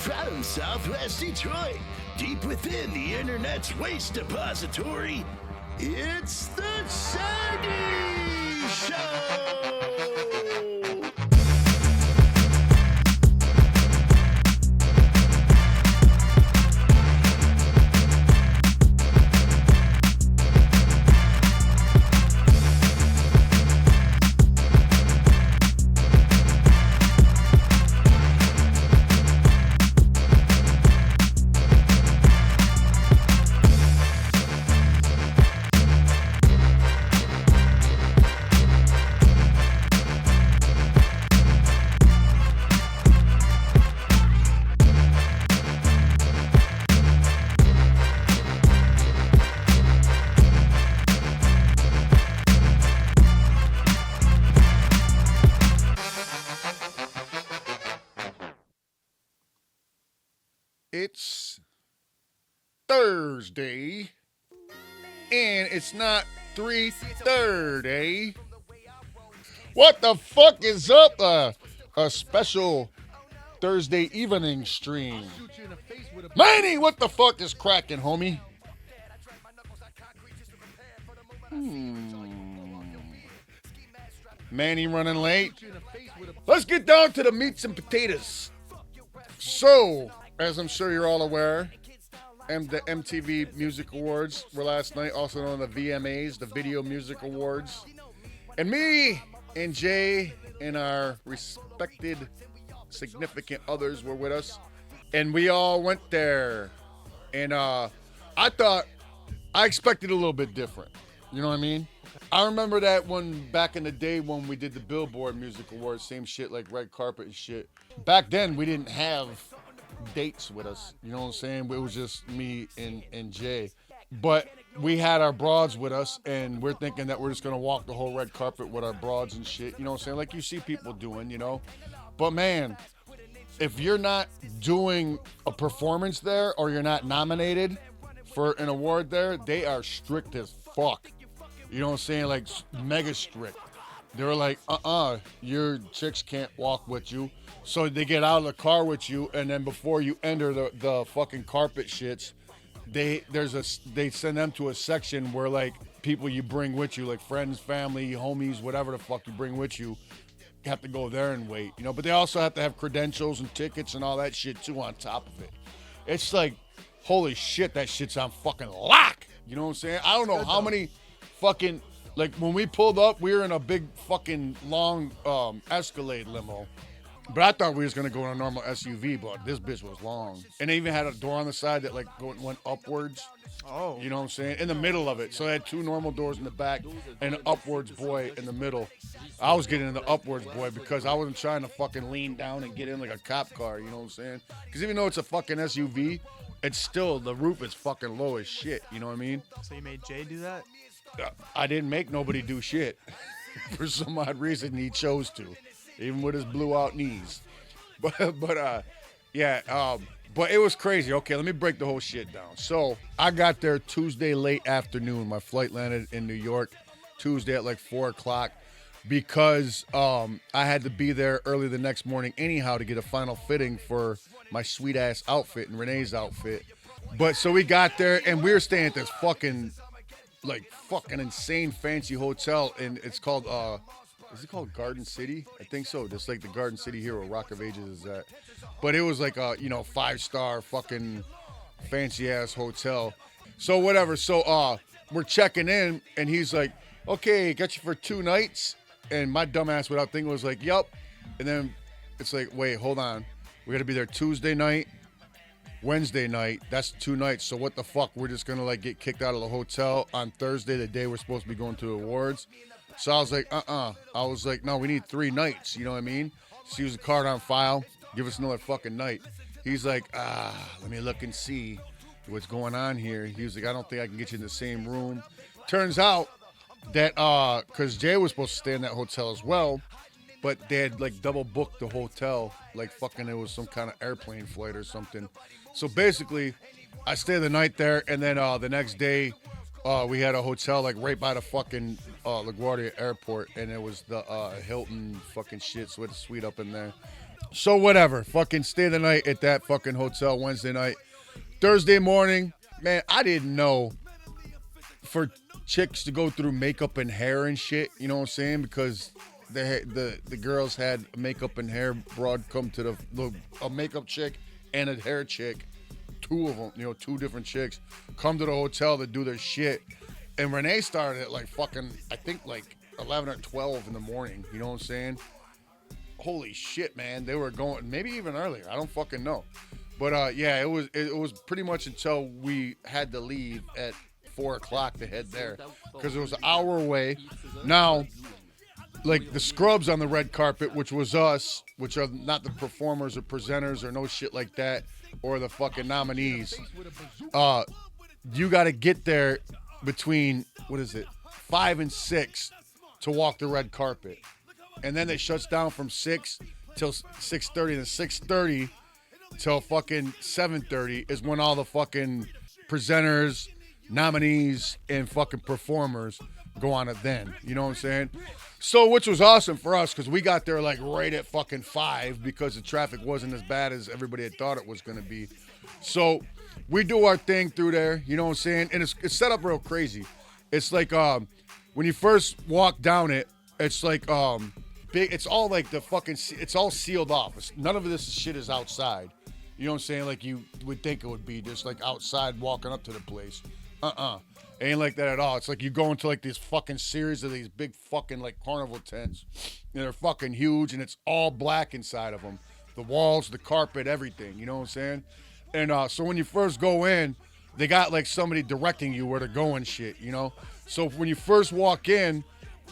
From Southwest Detroit, deep within the internet's waste depository, it's the Sandy Show! It's Thursday, and it's not 3:30. What the fuck is up? A special Thursday evening stream. Manny, what the fuck is cracking, homie? Manny running late. Let's get down to the meats and potatoes. So, as I'm sure you're all aware, the MTV Music Awards were last night, also known as the VMAs, the Video Music Awards. And me and Jay and our respected significant others were with us. And we all went there. And I expected a little bit different. You know what I mean? I remember that back in the day when we did the Billboard Music Awards, same shit like red carpet and shit. Back then, we didn't have dates with us. You know what I'm saying? It was just me and Jay. But we had our broads with us, and we're thinking that we're just going to walk the whole red carpet with our broads and shit. You know what I'm saying? Like you see people doing, you know? But, man, if you're not doing a performance there or you're not nominated for an award there, they are strict as fuck. You know what I'm saying? Like, mega strict. They're like, your chicks can't walk with you. So they get out of the car with you, and then before you enter the fucking carpet shits, they send them to a section where, like, people you bring with you, like friends, family, homies, whatever the fuck you bring with you, have to go there and wait, you know? But they also have to have credentials and tickets and all that shit, too, on top of it. It's like, holy shit, that shit's on fucking lock. You know what I'm saying? I don't know how many fucking, like, when we pulled up, we were in a big fucking long Escalade limo. But I thought we was going to go in a normal SUV, but this bitch was long. And they even had a door on the side that, like, went upwards. Oh. You know what I'm saying? In the middle of it. So they had two normal doors in the back and an upwards boy in the middle. I was getting in the upwards boy because I wasn't trying to fucking lean down and get in like a cop car. You know what I'm saying? Because even though it's a fucking SUV, it's still, the roof is fucking low as shit. You know what I mean? So you made Jay do that? I didn't make nobody do shit. For some odd reason, he chose to. Even with his blew out knees. But it was crazy. Okay, let me break the whole shit down. So I got there Tuesday late afternoon. My flight landed in New York Tuesday at like 4 o'clock because I had to be there early the next morning anyhow to get a final fitting for my sweet ass outfit and Renee's outfit. But so we got there and we were staying at this fucking insane fancy hotel, and it's called is it called Garden City? I think so. Just like the Garden City here where Rock of Ages is at. But it was like a, 5-star fucking fancy ass hotel. So whatever. So we're checking in and he's like, okay, got you for 2 nights. And my dumbass without thinking was like, yup. And then it's like, wait, hold on. We got to be there Tuesday night, Wednesday night. That's 2 nights. So what the fuck? We're just going to like get kicked out of the hotel on Thursday, the day we're supposed to be going to the awards. So I was like, I was like, no, we need 3 nights. You know what I mean? So use the card on file. Give us another fucking night. He's like, let me look and see what's going on here. He was like, I don't think I can get you in the same room. Turns out that, because Jay was supposed to stay in that hotel as well, but they had like double booked the hotel. Like fucking it was some kind of airplane flight or something. So basically, I stayed the night there, and then the next day, we had a hotel like right by the fucking LaGuardia airport, and it was the Hilton fucking shit, so we had a suite up in there. So whatever. Fucking stay the night at that fucking hotel Wednesday night. Thursday morning, man, I didn't know for chicks to go through makeup and hair and shit, you know what I'm saying? Because the girls had makeup and hair broad come to a makeup chick and a hair chick, two of them, you know, two different chicks, come to the hotel to do their shit. And Renee started at like fucking, I think like 11 or 12 in the morning, you know what I'm saying? Holy shit, man. They were going, maybe even earlier. I don't fucking know. But yeah, it was pretty much until we had to leave at 4 o'clock to head there. Because it was an hour away. Now, like the scrubs on the red carpet, which was us, which are not the performers or presenters or no shit like that, or the fucking nominees, you got to get there between, 5 and 6 to walk the red carpet. And then it shuts down from 6 till 6:30. And 6:30 till fucking 7:30 is when all the fucking presenters, nominees, and fucking performers go on it then. You know what I'm saying? So, which was awesome for us because we got there like right at fucking 5 because the traffic wasn't as bad as everybody had thought it was going to be. So, we do our thing through there. You know what I'm saying? And it's set up real crazy. It's like when you first walk down it, it's like big. It's all like the fucking. It's all sealed off. None of this shit is outside. You know what I'm saying? Like you would think it would be just like outside walking up to the place. Ain't like that at all. It's like you go into like this fucking series of these big fucking like carnival tents. And they're fucking huge and it's all black inside of them. The walls, the carpet, everything. You know what I'm saying? And so when you first go in, they got like somebody directing you where to go and shit, you know? So when you first walk in,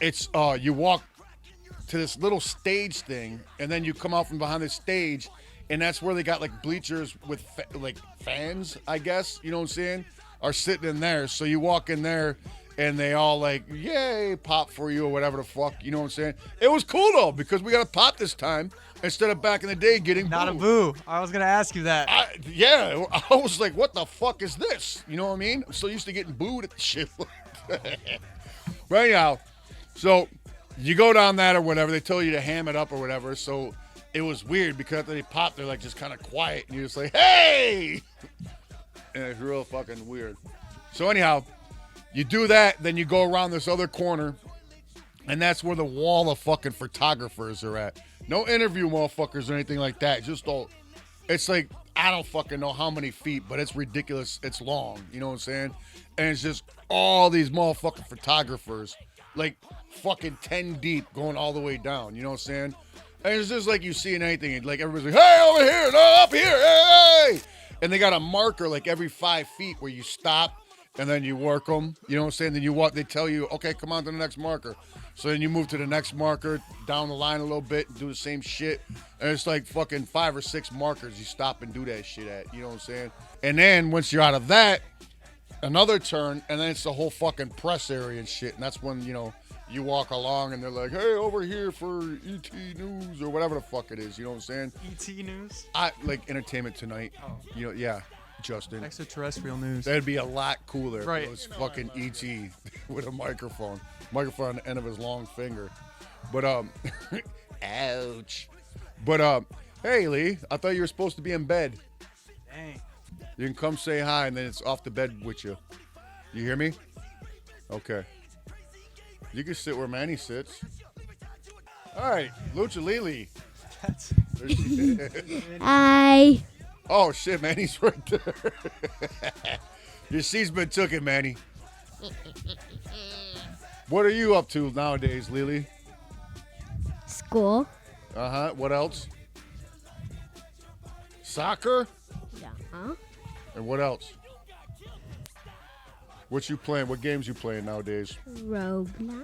it's you walk to this little stage thing and then you come out from behind the stage and that's where they got like bleachers with like fans, I guess, you know what I'm saying? Are sitting in there. So you walk in there and they all like, yay, pop for you or whatever the fuck, you know what I'm saying? It was cool though because we got a pop this time instead of back in the day getting Not booed. a boo. I was going to ask you that. I was like, what the fuck is this? You know what I mean? I'm so used to getting booed at the shit. But anyhow, so you go down that or whatever. They tell you to ham it up or whatever. So it was weird because after they pop, they're like just kind of quiet. And you're just like, hey! And it's real fucking weird. So anyhow, you do that. Then you go around this other corner. And that's where the wall of fucking photographers are at. No interview motherfuckers or anything like that. Just all, it's like, I don't fucking know how many feet, but it's ridiculous. It's long. You know what I'm saying? And it's just all these motherfucking photographers, like fucking 10 deep going all the way down. You know what I'm saying? And it's just like you see in anything. And like everybody's like, hey, over here, no, up here, hey! And they got a marker like every 5 feet where you stop and then you work them. You know what I'm saying? Then you walk, they tell you, okay, come on to the next marker. So then you move to the next marker, down the line a little bit, and do the same shit. And it's like fucking 5 or 6 markers you stop and do that shit at. You know what I'm saying? And then once you're out of that, another turn, and then it's the whole fucking press area and shit. And that's when, you know, you walk along and they're like, hey, over here for ET News or whatever the fuck it is. You know what I'm saying? ET News? Like Entertainment Tonight. Oh. You know, yeah, Justin. Extraterrestrial news. That'd be a lot cooler right. if it was fucking ET with a microphone on the end of his long finger. But, ouch. But, hey, Lee, I thought you were supposed to be in bed. Dang. You can come say hi, and then it's off the bed with you. You hear me? Okay. You can sit where Manny sits. All right, Lucha Lili. Hi. Oh, shit, Manny's right there. Your seat's been taken, Manny. What are you up to nowadays, Lily? School. Uh-huh. What else? Soccer? Yeah. And what else? What you playing? What games you playing nowadays? Roblox.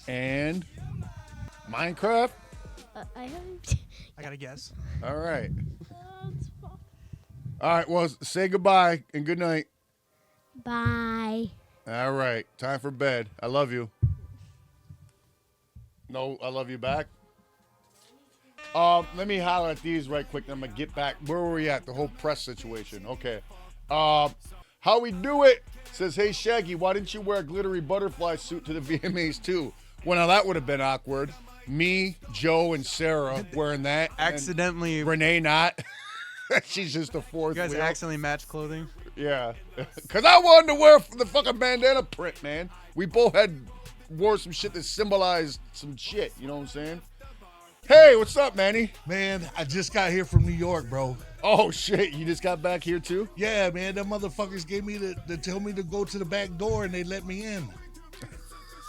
And Minecraft? I got to guess. All right. All right. Well, say goodbye and good night. Bye. All right. Time for bed. I love you. No, I love you back. Let me holler at these right quick. Then I'm going to get back. Where were we at? The whole press situation. Okay. How we do it? Says, hey, Shaggy, why didn't you wear a glittery butterfly suit to the VMAs too? Well, now that would have been awkward. me, Joe, and Sarah wearing that. and Accidentally, you Renee not. She's just the fourth guys wheel. accidentally matched clothing. Yeah. Because I wanted to wear the fucking bandana print, man. We both wore some shit that symbolized some shit. You know what I'm saying? Hey, what's up, Manny? Man, I just got here from New York, bro. Oh, shit. You just got back here, too? Yeah, man, them motherfuckers gave me they tell me to go to the back door and they let me in.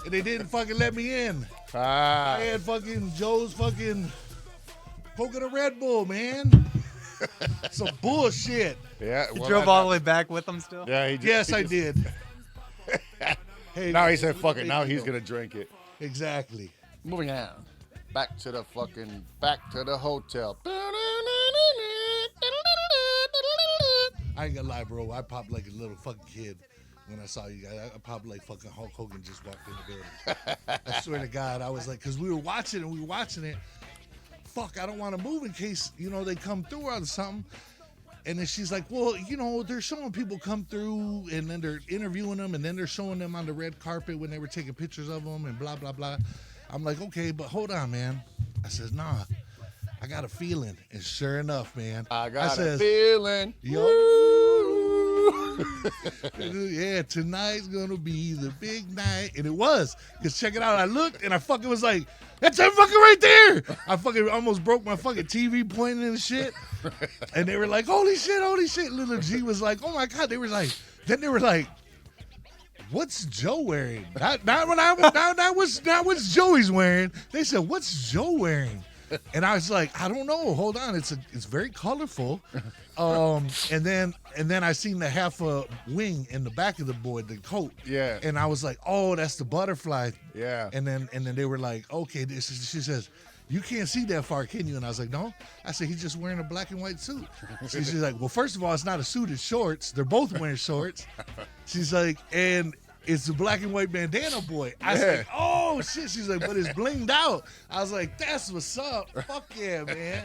And they didn't fucking let me in. Ah. I had fucking Joe's fucking poking a Red Bull, man. Some bullshit. Yeah. You well, drove all the way back with them still? Yeah, he did. Yes, I did. Hey, Now he said, fuck it. hey, Now he's yo. going to drink it. Exactly. Moving on. Back to the hotel. I ain't gonna lie, bro. I popped like a little fucking kid when I saw you guys. I popped like fucking Hulk Hogan just walked in the building. I swear to God, I was like, because we were watching it. Fuck, I don't want to move in case, they come through or something. And then she's like, well, they're showing people come through and then they're interviewing them and then they're showing them on the red carpet when they were taking pictures of them and blah, blah, blah. I'm like, okay, but hold on, man. I says, nah, I got a feeling. And sure enough, man. I got says, a feeling. Yo. Yeah, tonight's gonna be the big night. And it was. Because check it out. I looked and I fucking was like, that's that fucking right there. I fucking almost broke my fucking TV pointing and shit. And they were like, holy shit. Little G was like, oh my God. They were like, what's Joe wearing? Not what's Joey's wearing. They said, what's Joe wearing? And I was like, I don't know. Hold on. It's very colorful. And then I seen the half a wing in the back of the board, the coat. Yeah. And I was like, oh, that's the butterfly. Yeah. And then they were like, okay, she says, you can't see that far, can you? And I was like, no. I said, he's just wearing a black and white suit. She's like, well, first of all, it's not a suit, it's shorts. They're both wearing shorts. She's like, and it's the black and white bandana boy. I was like, oh shit. She's like, but it's blinged out. I was like, that's what's up. Fuck yeah, man.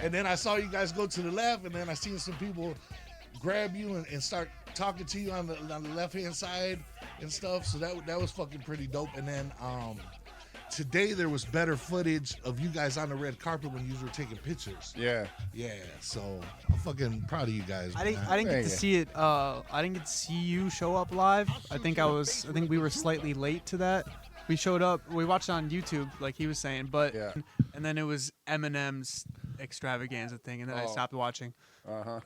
And then I saw you guys go to the left, and then I seen some people grab you and start talking to you on the left hand side and stuff. So that was fucking pretty dope. And then today there was better footage of you guys on the red carpet when you were taking pictures. Yeah. Yeah. So I'm fucking proud of you guys. I didn't Thank get you. to see it. I didn't get to see you show up live. I think we were slightly late to that. We showed up. We watched it on YouTube, like he was saying, but Yeah. and then it was Eminem's extravaganza thing, and then I stopped watching. Uh-huh.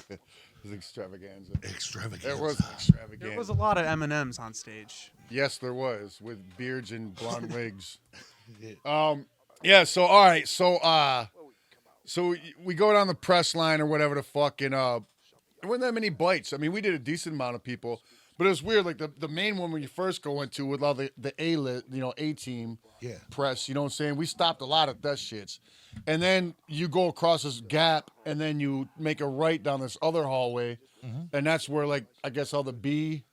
It was extravaganza. Extravaganza. There was extravaganza. There was a lot of Eminems on stage. Yes, there was, with beards and blonde wigs. Yeah. Yeah, so all right, so we go down the press line or whatever the fuck, and there weren't that many bites. I mean, we did a decent amount of people, but it was weird. Like the main one when you first go into with all the A team Yeah. press, you know what I'm saying? We stopped a lot of that shits. And then you go across this gap, and then you make a right down this other hallway, and that's where, like, I guess all the B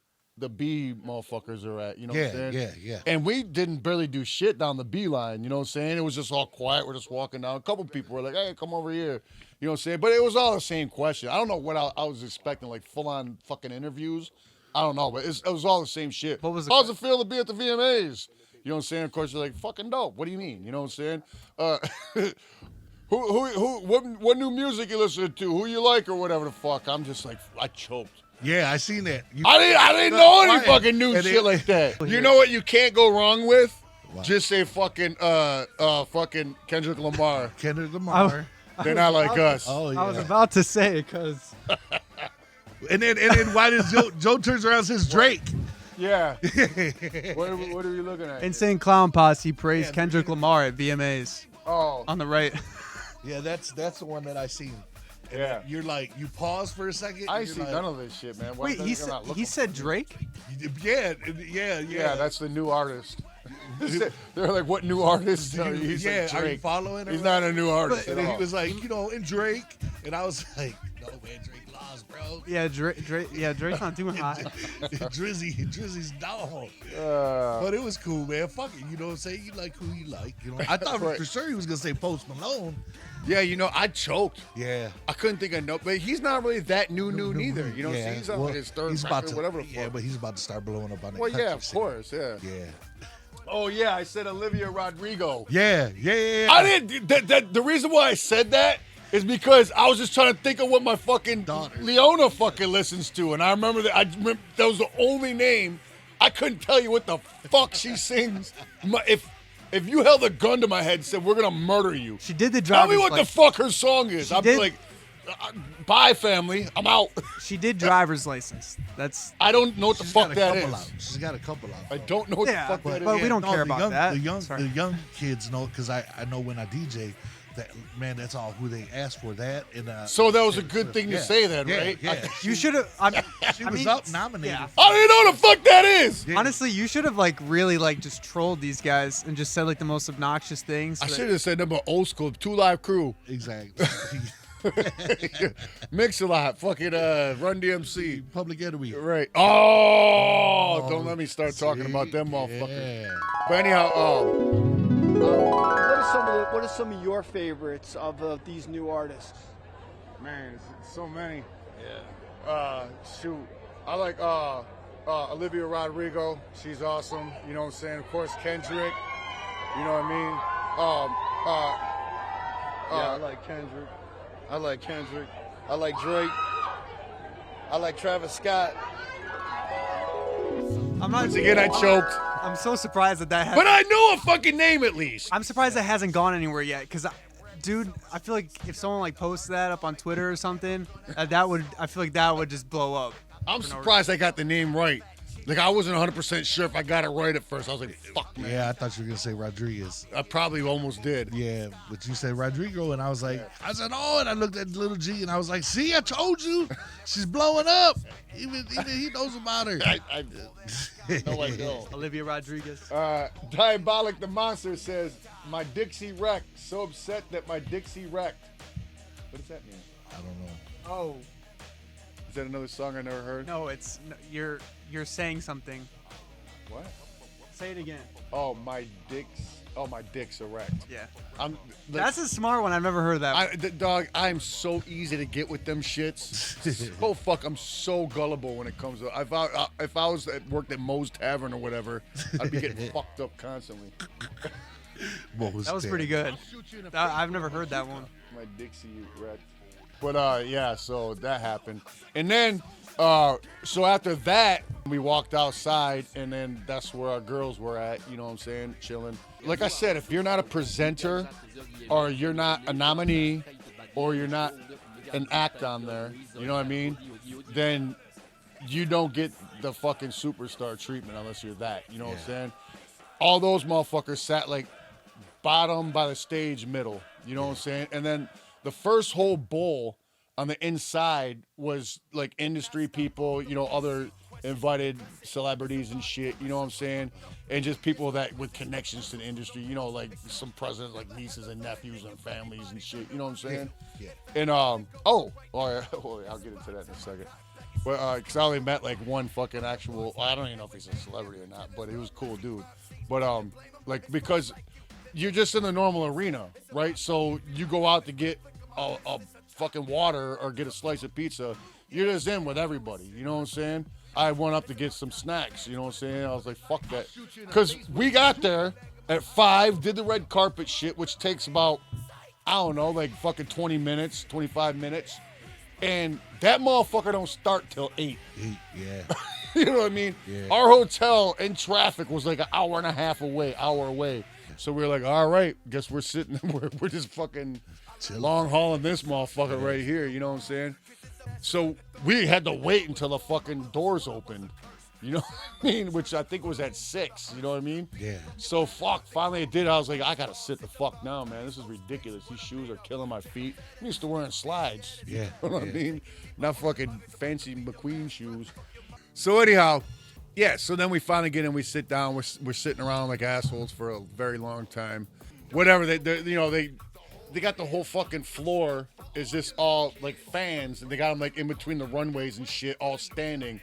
motherfuckers are at, you know what I'm saying? Yeah. And we didn't barely do shit down the B line, you know what I'm saying? It was just all quiet. We're just walking down. A couple people were like, hey, come over here. You know what I'm saying? But it was all the same question. I don't know what I was expecting, like full-on fucking interviews. I don't know, but it was all the same shit. What was the How's it feel to be at the VMAs? You know what I'm saying? Of course, you're like, fucking dope. What do you mean? You know what I'm saying? What new music you listen to? Who you like or whatever the fuck? I'm just like, I choked. Yeah, I seen that. I didn't know any quiet. fucking new And shit it- like that. You know what you can't go wrong with? What? Just say fucking Kendrick Lamar. Kendrick Lamar. They're not like us. Oh yeah. I was about to say because And then why does Joe turns around and says Drake? Yeah. What are you looking at? Insane Clown Posse praised Kendrick Lamar at VMAs Oh, on the right. Yeah, that's the one that I seen. And yeah. you're like, you pause for a second. I and see you're like, none of this shit, man. Why Wait, does it not look he like- said Drake? Yeah. Yeah, that's the new artist. They're like, what new artist? Are you? He's yeah, like are you Drake. following? He's not a new artist And at then he all. was like, and Drake, and I was like, no man, Drake lost, bro. Yeah, Drake's not doing hot. Drizzy's dog. But it was cool, man. Fuck it, you know what I'm saying? You like who you like. You know, I thought Right. for sure he was gonna say Post Malone. Yeah, I choked. Yeah. I couldn't think of no, but he's not really that new neither. You know, yeah. he's on Well, like his third he's record, about to, whatever the yeah, fuck. but he's about to start blowing up on the Well, country yeah, of scene. course, yeah. Yeah. Oh yeah, I said Olivia Rodrigo. Yeah. I didn't. The reason why I said that is because I was just trying to think of what my fucking Daughter. Leona fucking listens to, and I remember that. That was the only name. I couldn't tell you what the fuck she sings. If you held a gun to my head and said we're gonna murder you, She did the tell me driver's what license. the fuck her song is. I'd be did- like, bye family, I'm out. She did driver's license. That's I don't know what the She's fuck got a that couple is. out. She's got a couple out. I don't know what Yeah, the fuck that but is. we don't care about that. The Sorry. young kids know because I know when I DJ that man, that's all who they ask for that. And So that was a good thing to say then, right? Yeah. you should have. She was up nominated. yeah. I don't even know what the fuck that is. Yeah. Honestly, you should have like really like just trolled these guys and just said like the most obnoxious things. I so that- should have said number old school, 2 Live Crew. Exactly. Mix a lot, fucking Run DMC. Public Enemy. Right. Oh, don't let me start talking about them motherfuckers. Yeah. But anyhow, What are some of your favorites of these new artists? man, it's so many. Yeah. Shoot, I like Olivia Rodrigo. She's awesome. You know what I'm saying? Of course, Kendrick. You know what I mean? I like Kendrick. I like Drake. I like Travis Scott. I'm not. Once again, I choked. I'm so surprised that But I know a fucking name at least. I'm surprised that hasn't gone anywhere yet. Cause, dude, I feel like if someone like posts that up on Twitter or something, I feel like that would just blow up. I'm surprised I got the name right. Like, I wasn't 100% sure if I got it right at first. I was like, fuck, man. Yeah, I thought you were gonna say Rodriguez. I probably almost did. Yeah, but you said Rodrigo, and I was like, I said, oh, and I looked at Little G, and I was like, see, I told you, she's blowing up. Even he knows about her. I did. No, I don't. Olivia Rodriguez. Diabolic the Monster says, my Dixie wrecked. So upset that my Dixie wrecked. What does that mean? I don't know. Oh Is that another song I never heard? no, it's you're saying something. What? Say it again. Oh, my dick's erect. Yeah. I'm. Like, That's a smart one. I've never heard of that. Dog, I'm so easy to get with them shits. Oh fuck, I'm so gullible when it comes to. If I was worked at Moe's Tavern or whatever, I'd be getting fucked up constantly. What was That was pretty good. I've never heard that one. My Dixie wrecked. But yeah, so that happened, and then so after that, we walked outside, and then that's where our girls were at. You know what I'm saying? Chilling. Like I said, if you're not a presenter, or you're not a nominee, or you're not an act on there, you know what I mean? Then you don't get the fucking superstar treatment unless you're that. You know what I'm saying? All those motherfuckers sat like bottom by the stage middle. You know what I'm saying? And then the first whole bowl on the inside was like industry people, you know, other invited celebrities and shit, you know what I'm saying? And just people that with connections to the industry, you know, like some presidents, like nieces and nephews and families and shit, you know what I'm saying? Yeah. And I'll get into that in a second. But because I only met like one fucking actual, I don't even know if he's a celebrity or not, but he was a cool dude. But like because you're just in the normal arena, right? So you go out to get a fucking water or get a slice of pizza, you're just in with everybody, you know what I'm saying? I went up to get some snacks, you know what I'm saying? I was like, fuck that. Because we got there at 5, did the red carpet shit, which takes about, I don't know, like fucking 20 minutes, 25 minutes. And that motherfucker don't start till 8. Yeah. You know what I mean? Yeah. Our hotel in traffic was like an hour and a half away, hour away. So we were like, all right, guess we're sitting, we're just fucking long hauling this motherfucker right here. You know what I'm saying? So we had to wait until the fucking doors opened. You know what I mean? Which I think was at 6. You know what I mean? Yeah. So finally it did. I was like, I gotta sit the fuck down, man. This is ridiculous. These shoes are killing my feet. I'm used to wearing slides. Yeah, You know what I yeah. mean? Not fucking fancy McQueen shoes. So anyhow, yeah. So then we finally get in. We sit down. We're sitting around like assholes for a very long time. Whatever. They got the whole fucking floor is just all like fans, and they got them like in between the runways and shit, all standing.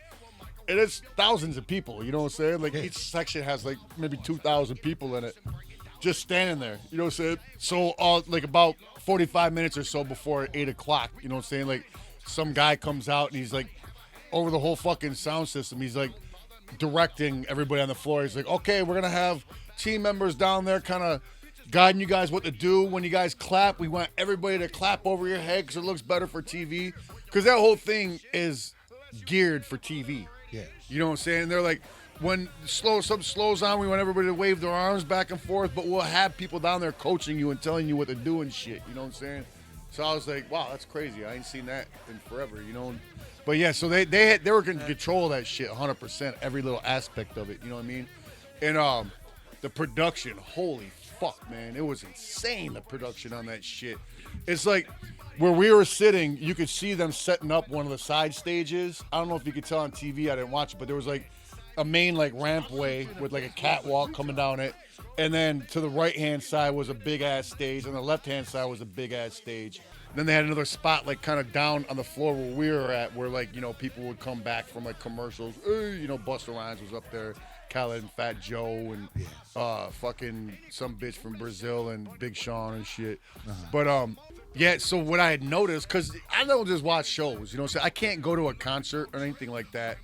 It is thousands of people, you know what I'm saying? Like each section has like maybe 2,000 people in it, just standing there, you know what I'm saying? So like about 45 minutes or so before 8 o'clock, you know what I'm saying? Like some guy comes out and he's like over the whole fucking sound system. He's like directing everybody on the floor. He's like, okay, we're gonna have team members down there kind of guiding you guys what to do. When you guys clap, we want everybody to clap over your head because it looks better for TV. Because that whole thing is geared for TV. Yeah. You know what I'm saying? They're like, when something slows on, we want everybody to wave their arms back and forth, but we'll have people down there coaching you and telling you what to do and shit. You know what I'm saying? So I was like, wow, that's crazy. I ain't seen that in forever, you know? But yeah, so they were in control of that shit 100%, every little aspect of it, you know what I mean? And the production, holy fuck, man. It was insane, the production on that shit. It's like where we were sitting, you could see them setting up one of the side stages. I don't know if you could tell on TV, I didn't watch it, but there was like a main like rampway with like a catwalk coming down it. And then to the right-hand side was a big-ass stage, and the left-hand side was a big-ass stage. Then they had another spot like kind of down on the floor where we were at, where like, you know, people would come back from like commercials. You know, Busta Rhymes was up there, Khaled and Fat Joe, and fucking some bitch from Brazil and Big Sean and shit. But yeah, so what I had noticed, because I don't just watch shows, you know what I'm saying? I can't go to a concert or anything like that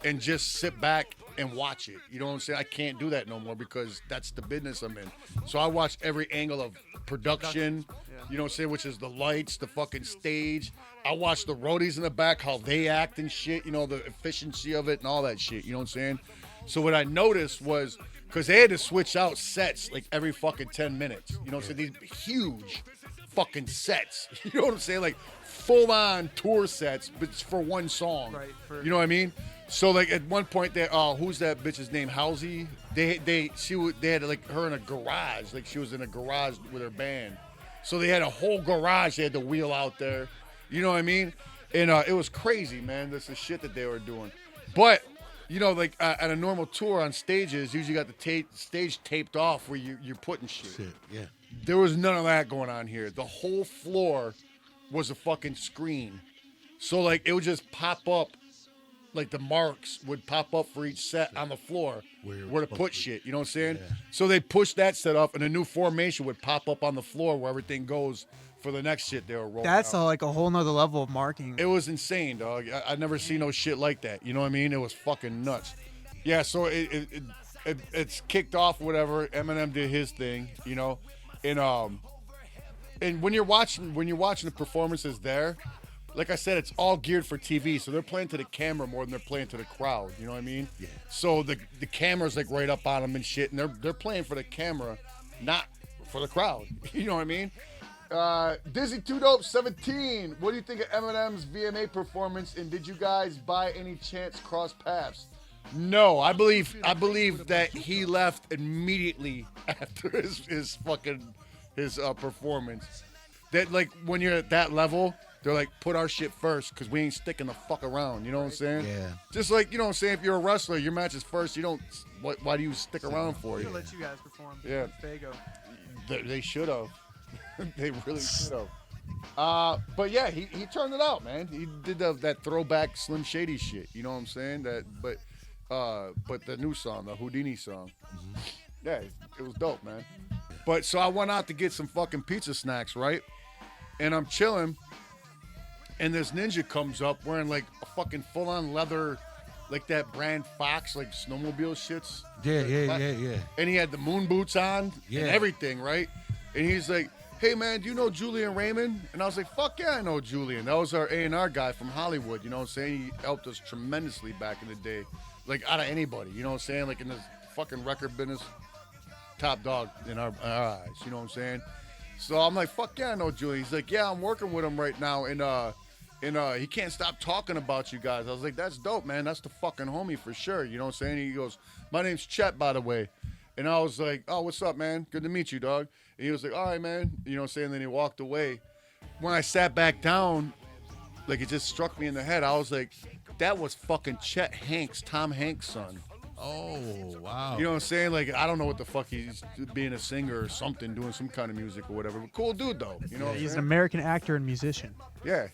and just sit back and watch it. You know what I'm saying? I can't do that no more because that's the business I'm in. So I watch every angle of production, you know what I'm saying, which is the lights, the fucking stage. I watch the roadies in the back, how they act and shit, you know, the efficiency of it and all that shit, you know what I'm saying? So what I noticed was, because they had to switch out sets like every fucking 10 minutes, you know what I'm saying? These huge fucking sets, you know what I'm saying? Like full-on tour sets, but it's for one song, Right, you know what I mean? So like at one point, they who's that bitch's name? Halsey. They had like her in a garage, like she was in a garage with her band. So they had a whole garage they had to wheel out there. You know what I mean? And it was crazy, man. This is shit that they were doing. But you know, like at a normal tour on stages, usually got the stage taped off where you're putting shit. Yeah. There was none of that going on here. The whole floor was a fucking screen. So like it would just pop up. Like the marks would pop up for each set on the floor where to put shit, you know what I'm saying? Yeah. So they pushed that set up, and a new formation would pop up on the floor where everything goes for the next shit they were rolling That's out. like a whole nother level of marketing. It was insane, dog. I never seen no shit like that. You know what I mean? It was fucking nuts. Yeah, so it's kicked off, whatever. Eminem did his thing, you know, and when you're watching the performances there. Like I said, it's all geared for TV, so they're playing to the camera more than they're playing to the crowd. You know what I mean? Yeah. So the camera's like right up on them and shit, and they're playing for the camera, not for the crowd. You know what I mean? Dizzy Two Dope 17. What do you think of Eminem's VMA performance? And did you guys by any chance cross paths? No, I believe that he left immediately after his performance. That like when you're at that level. They're like, put our shit first because we ain't sticking the fuck around. You know what I'm saying? Yeah. Just like, you know what I'm saying? If you're a wrestler, your match is first. You don't, why do you stick around for it? We'll let you guys perform. Yeah. Fago. They should have. They really should have. But yeah, he turned it out, man. He did that throwback Slim Shady shit. You know what I'm saying? But the new song, the Houdini song. Yeah, it was dope, man. But so I went out to get some fucking pizza snacks, right? And I'm chilling. And this ninja comes up wearing like a fucking full-on leather, like that brand Fox, like snowmobile shits. Yeah. And he had the moon boots on and everything, right? And he's like, hey man, do you know Julian Raymond? And I was like, fuck yeah, I know Julian. That was our A&R guy from Hollywood, you know what I'm saying? He helped us tremendously back in the day. Like out of anybody, you know what I'm saying? Like in the fucking record business, top dog in our eyes, you know what I'm saying? So I'm like, fuck yeah, I know Julian. He's like, yeah, I'm working with him right now, and he can't stop talking about you guys. I was like, that's dope, man. That's the fucking homie for sure. You know what I'm saying? He goes, my name's Chet, by the way. And I was like, oh, what's up, man? Good to meet you, dog. And he was like, all right, man. You know what I'm saying? And then he walked away. When I sat back down, like it just struck me in the head. I was like, that was fucking Chet Hanks, Tom Hanks' son. Oh, wow. You know what I'm saying? Like, I don't know what the fuck he's being a singer or something, doing some kind of music or whatever. But cool dude, though. You know what I'm He's saying? an American actor and musician. Yeah.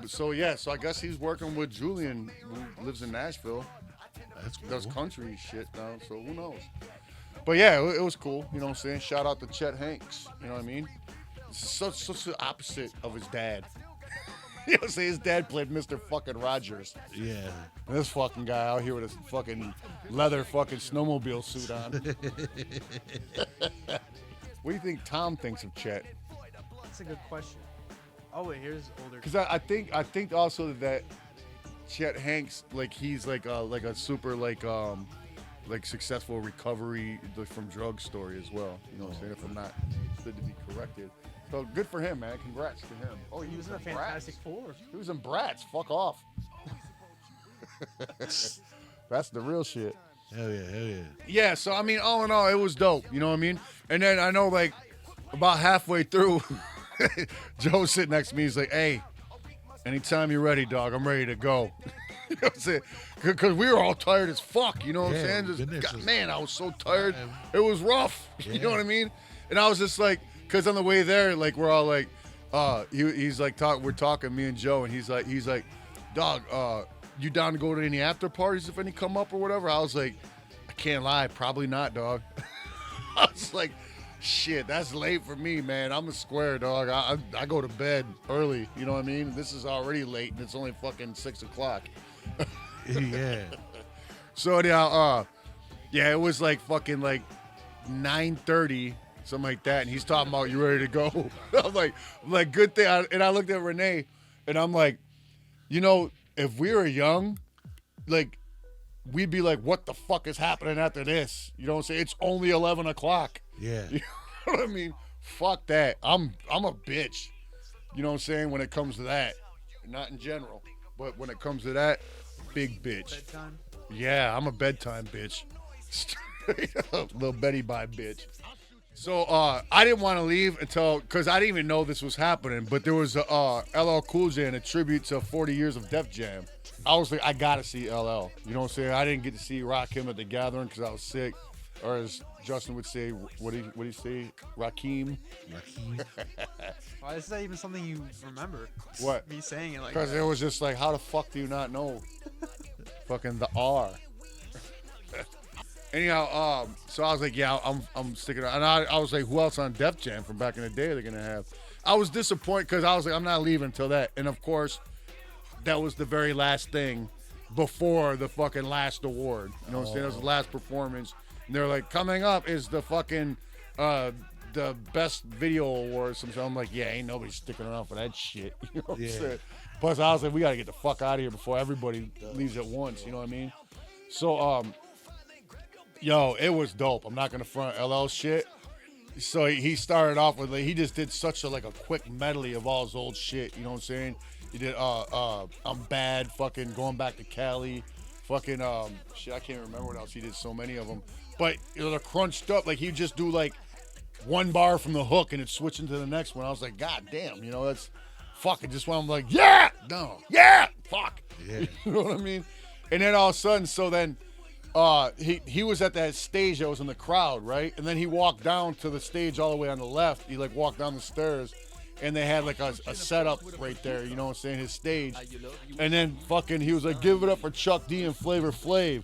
So I guess he's working with Julian, who lives in Nashville. That's cool. Does country shit now, so who knows? But yeah, it was cool. You know what I'm saying? Shout out to Chet Hanks. You know what I mean? Such the opposite of his dad. You know, say his dad played Mr. fucking Rogers. Yeah. This fucking guy out here with his fucking leather fucking snowmobile suit on. What do you think Tom thinks of Chet? That's a good question. Oh wait, here's older. Because I think also that Chet Hanks, like, he's like a super like successful recovery from drug story as well. You know what I'm saying? If I'm not good to be corrected. So good for him, man. Congrats to him. Oh, He was in a Fantastic Four. He was in Bratz. Fuck off. That's the real shit. Hell yeah. Yeah, so I mean, all in all, it was dope. You know what I mean? And then I know, like, about halfway through, Joe's sitting next to me. He's like, "Hey, anytime you're ready, dog, I'm ready to go." You know what I'm saying? Because we were all tired as fuck. You know what I'm saying? Just, man, I was so tired. It was rough. Yeah. You know what I mean? And I was just like, because on the way there, like, we're all like, he's like, we're talking, me and Joe, and he's like, "Dog, you down to go to any after parties if any come up or whatever?" I was like, "I can't lie, probably not, dog." I was like, "Shit, that's late for me, man. I'm a square, dog. I go to bed early. You know what I mean? This is already late, and it's only fucking 6 o'clock." Yeah. So anyhow, yeah, it was like fucking like 9:30, something like that, and he's talking about, "You ready to go?" I'm like, good thing. And I looked at Renee, and I'm like, you know, if we were young, like, we'd be like, "What the fuck is happening after this?" You know what I'm saying? It's only 11 o'clock. Yeah. You know what I mean? Fuck that. I'm a bitch. You know what I'm saying? When it comes to that, not in general, but when it comes to that, big bitch. Bedtime. Yeah, I'm a bedtime bitch. Straight up, little Betty Bye bitch. So I didn't want to leave because I didn't even know this was happening. But there was a LL Cool J and a tribute to 40 years of Def Jam. I was like, I gotta see LL. You know what I'm saying? I didn't get to see Rakim at the gathering because I was sick, or as Justin would say, what do you say? Rakim. Why is that even something you remember? What? Me saying it like Because that. it was just like, how the fuck do you not know? Fucking the R. Anyhow, so I was like, yeah, I'm sticking around. And I was like, who else on Def Jam from back in the day are they going to have? I was disappointed because I was like, I'm not leaving until that. And of course, that was the very last thing before the fucking last award. You know what I'm saying? That was the last performance. And they're like, coming up is the fucking, the best video award. So I'm like, yeah, ain't nobody sticking around for that shit. You know what I'm saying? Plus, I was like, we got to get the fuck out of here before everybody leaves at once. You know what I mean? So, yo, it was dope. I'm not gonna front LL shit. So he started off with, like, he just did such a quick medley of all his old shit. You know what I'm saying? He did I'm Bad, fucking Going Back to Cali, fucking shit. I can't remember what else he did. So many of them, but they're crunched up. Like, he'd just do like one bar from the hook and it's switching to the next one. I was like, God damn, you know, that's fucking just when I'm like, yeah, no, yeah, fuck, Yeah. You know what I mean? And then all of a sudden, so then. He was at that stage that was in the crowd, right? And then he walked down to the stage all the way on the left. He like walked down the stairs, and they had like a setup right there. You know what I'm saying? His stage. And then fucking he was like, "Give it up for Chuck D and Flavor Flav."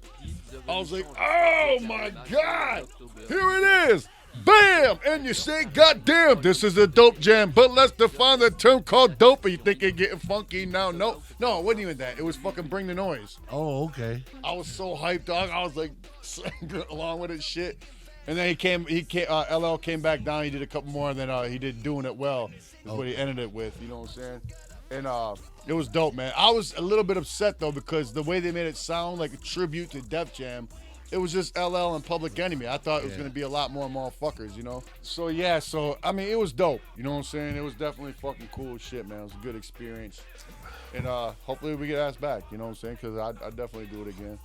I was like, "Oh my God, here it is." Bam! And you say, "God damn, this is a dope jam." But let's define the term called dope. You think it getting funky now? No, it wasn't even that. It was fucking Bring the Noise. Oh, okay. I was so hyped, dog. I was like singing along with his shit. And then LL came back down. He did a couple more, and then he did Doing It Well. Is what he ended it with. You know what I'm saying? And it was dope, man. I was a little bit upset though because the way they made it sound like a tribute to Def Jam. It was just LL and Public Enemy. I thought it was going to be a lot more motherfuckers, you know? So, yeah, I mean, it was dope. You know what I'm saying? It was definitely fucking cool as shit, man. It was a good experience. And hopefully we get asked back, you know what I'm saying? Because I'd definitely do it again.